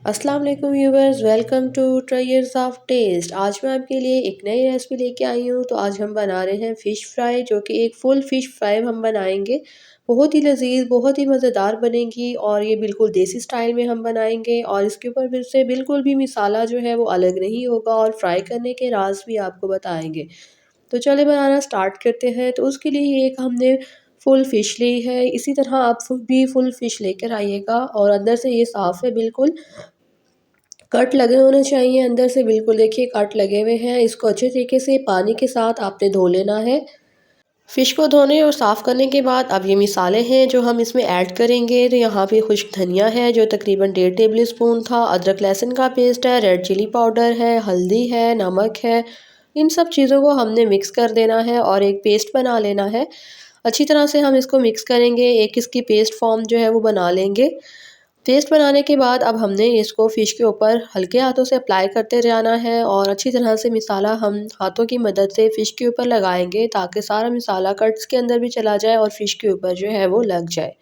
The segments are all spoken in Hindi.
अस्सलाम वालेकुम viewers, welcome to tryers of taste. आज मैं आपके लिए एक नई रेसिपी लेके आई हूँ। तो आज हम बना रहे हैं फ़िश फ्राई, जो कि एक फुल फ़िश फ्राई हम बनाएंगे। बहुत ही लजीज, बहुत ही मज़ेदार बनेगी और ये बिल्कुल देसी स्टाइल में हम बनाएंगे। और इसके ऊपर फिर से बिल्कुल भी मसाला जो है वो अलग नहीं होगा और फ्राई करने के राज भी आपको बताएंगे। तो चले बनाना स्टार्ट करते हैं। तो उसके लिए एक हमने फुल फ़िश ली है। इसी तरह आप भी फुल फ़िश लेकर आइएगा और अंदर से ये साफ़ है बिल्कुल। कट लगे होने चाहिए अंदर से, बिल्कुल देखिए कट लगे हुए हैं। इसको अच्छे तरीके से पानी के साथ आपने धो लेना है। फ़िश को धोने और साफ़ करने के बाद अब ये मिसाले हैं जो हम इसमें ऐड करेंगे। तो यहाँ पे खुश्क धनिया है जो तकरीबन 1.5 टेबल स्पून था, अदरक लहसुन का पेस्ट है, रेड चिली पाउडर है, हल्दी है, नमक है। इन सब चीज़ों को हमने मिक्स कर देना है और एक पेस्ट बना लेना है। अच्छी तरह से हम इसको मिक्स करेंगे, एक इसकी पेस्ट फॉर्म जो है वो बना लेंगे। पेस्ट बनाने के बाद अब हमने इसको फ़िश के ऊपर हल्के हाथों से अप्लाई करते जाना है और अच्छी तरह से मसाला हम हाथों की मदद से फ़िश के ऊपर लगाएंगे, ताकि सारा मसाला कट्स के अंदर भी चला जाए और फ़िश के ऊपर जो है वो लग जाए।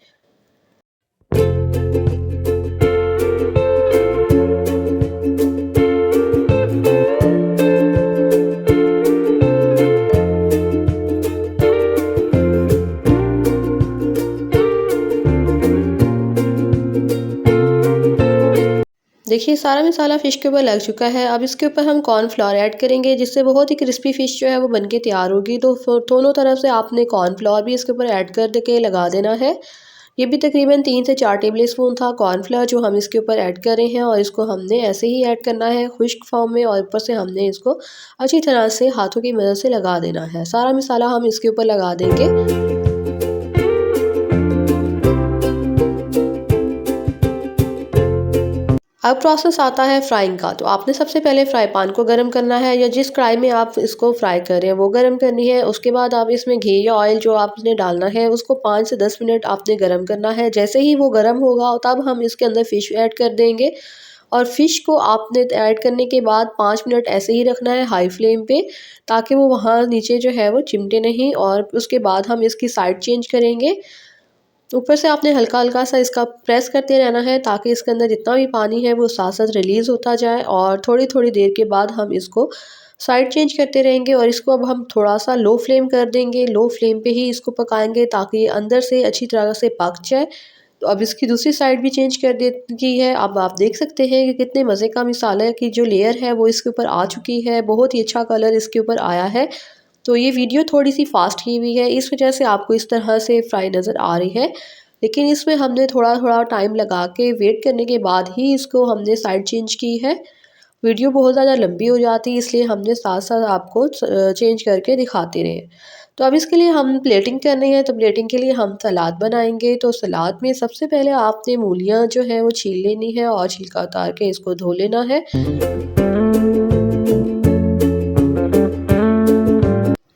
देखिए सारा मसाला फ़िश के ऊपर लग चुका है। अब इसके ऊपर हम कॉर्नफ्लोर ऐड करेंगे, जिससे बहुत ही क्रिस्पी फ़िश जो है वो बनके तैयार होगी। तो दोनों तरफ से आपने कॉर्नफ्लोर भी इसके ऊपर ऐड कर दे के लगा देना है। ये भी तकरीबन 3 से 4 टेबल स्पून था कॉर्नफ्लोर जो हम इसके ऊपर ऐड कर रहे हैं। और इसको हमने ऐसे ही ऐड करना है खुश्क फॉर्म में, और ऊपर से हमने इसको अच्छी तरह से हाथों की मदद से लगा देना है। सारा मसाला हम इसके ऊपर लगा देंगे। अब प्रोसेस आता है फ्राइंग का। तो आपने सबसे पहले फ्राई पैन को गर्म करना है, या जिस कढ़ाई में आप इसको फ्राई कर रहे हैं वो गर्म करनी है। उसके बाद आप इसमें घी या ऑयल जो आपने डालना है उसको 5 से 10 मिनट आपने गर्म करना है। जैसे ही वो गर्म होगा तब हम इसके अंदर फ़िश ऐड कर देंगे। और फ़िश को आपने ऐड करने के बाद 5 मिनट ऐसे ही रखना है हाई फ्लेम पे, ताकि वो वहाँ नीचे जो है वो चिमटे नहीं। और उसके बाद हम इसकी साइड चेंज करेंगे। ऊपर से आपने हल्का हल्का सा इसका प्रेस करते रहना है, ताकि इसके अंदर जितना भी पानी है वो साथ साथ रिलीज़ होता जाए। और थोड़ी थोड़ी देर के बाद हम इसको साइड चेंज करते रहेंगे और इसको अब हम थोड़ा सा लो फ्लेम कर देंगे। लो फ्लेम पे ही इसको पकाएंगे ताकि ये अंदर से अच्छी तरह से पक जाए। तो अब इसकी दूसरी साइड भी चेंज कर दी है। अब आप देख सकते हैं कि कितने मज़े का मसाला की जो लेयर है वो इसके ऊपर आ चुकी है। बहुत ही अच्छा कलर इसके ऊपर आया है। तो ये वीडियो थोड़ी सी फास्ट की हुई है, इस वजह से आपको इस तरह से फ्राई नज़र आ रही है। लेकिन इसमें हमने थोड़ा थोड़ा टाइम लगा के वेट करने के बाद ही इसको हमने साइड चेंज की है। वीडियो बहुत ज़्यादा लंबी हो जाती है, इसलिए हमने साथ साथ आपको चेंज करके दिखाते रहे। तो अब इसके लिए हम प्लेटिंग करनी है। तो प्लेटिंग के लिए हम सलाद बनाएंगे। तो सलाद में सबसे पहले आपने मूलियाँ जो है वो छील लेनी है और छिलका उतार के इसको धो लेना है।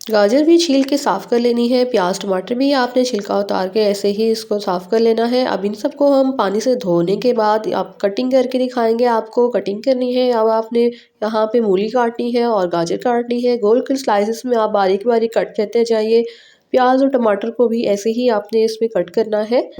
गाजर भी छील के साफ़ कर लेनी है। प्याज टमाटर भी आपने छिलका उतार के ऐसे ही इसको साफ़ कर लेना है। अब इन सबको हम पानी से धोने के बाद आप कटिंग करके दिखाएंगे। आपको कटिंग करनी है। अब आपने यहाँ पे मूली काटनी है और गाजर काटनी है। गोल गोल स्लाइसेस में आप बारीक बारीक कट करते जाइए। प्याज और टमाटर को भी ऐसे ही आपने इसमें कट करना है।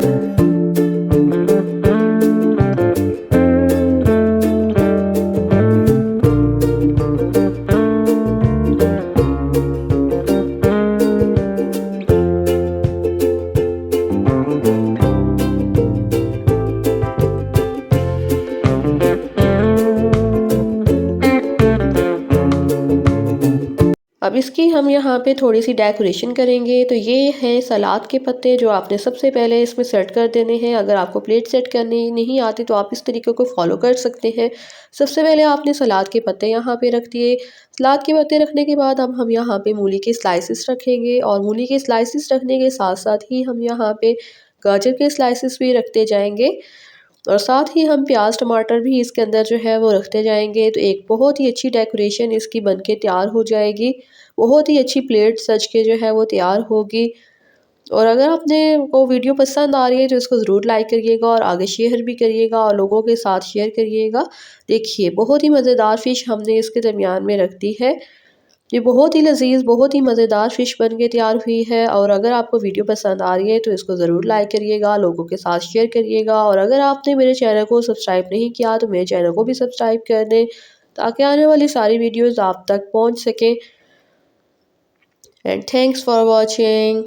अब इसकी हम यहाँ पे थोड़ी सी डेकोरेशन करेंगे। तो ये हैं सलाद के पत्ते जो आपने सबसे पहले इसमें सेट कर देने हैं। अगर आपको प्लेट सेट करनी नहीं आती तो आप इस तरीके को फॉलो कर सकते हैं। सबसे पहले आपने सलाद के पत्ते यहाँ पे रख दिए। सलाद के पत्ते रखने के बाद अब हम यहाँ पे मूली के स्लाइसिस रखेंगे, और मूली के स्लाइसिस रखने के साथ साथ ही हम यहाँ पे गाजर के स्लाइसिस भी रखते जाएंगे। और साथ ही हम प्याज टमाटर भी इसके अंदर जो है वो रखते जाएंगे। तो एक बहुत ही अच्छी डेकोरेशन इसकी बनके तैयार हो जाएगी। बहुत ही अच्छी प्लेट सज के जो है वो तैयार होगी। और अगर आपने को वीडियो पसंद आ रही है तो इसको ज़रूर लाइक करिएगा और आगे शेयर भी करिएगा और लोगों के साथ शेयर करिएगा। देखिए बहुत ही मज़ेदार फ़िश हमने इसके दरमियान में रख दी है। ये बहुत ही लजीज, बहुत ही मज़ेदार फ़िश बन के तैयार हुई है। और अगर आपको वीडियो पसंद आ रही है तो इसको ज़रूर लाइक करिएगा, लोगों के साथ शेयर करिएगा। और अगर आपने मेरे चैनल को सब्सक्राइब नहीं किया तो मेरे चैनल को भी सब्सक्राइब कर दें, ताकि आने वाली सारी वीडियोज़ आप तक पहुँच सकें। And thanks for watching.